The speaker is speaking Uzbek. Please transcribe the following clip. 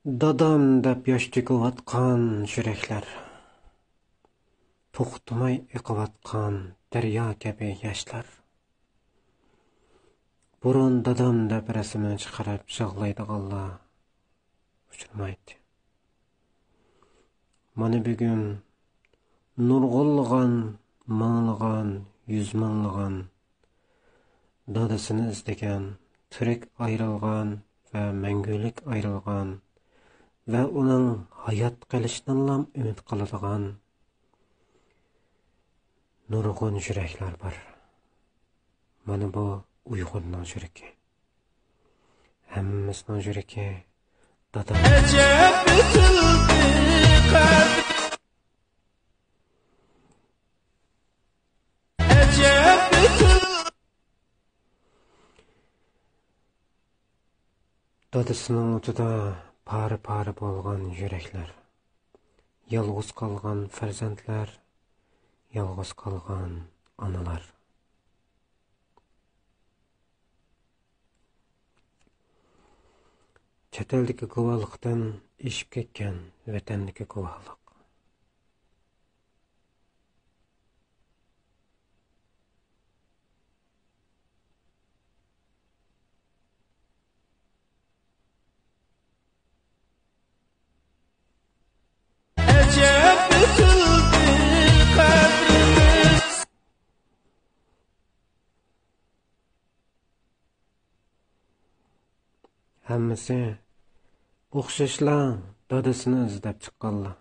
Dadam deb yosh to'kayotgan yuraklar, to'xtamay oqayotgan daryo kabi yoshlar. Burun dadam deb rasmini chiqarib yig'laydiganlar uchramaydi. Mana bugun nurg'unlagan, manglagan, yuz manglagan, dadasini izlagan, tirik ayrılgan ve mangulik ayrılgan ve onun hayat qilishdan ümid qiladigan nurg'un yuraklar var. Mana bu Uyg'urning yuragi. Hammamizning yuragi dadam. Dadasının ucida pari bo'lgan yuraklar. Yalğız qalgan farzandlar, yalğız qalgan analar. Chet eldagi guvohlikdan ishib ketgan vatandagi guvohlik. Hammasi o'xshashlar dadasini izlab chiqqanlar.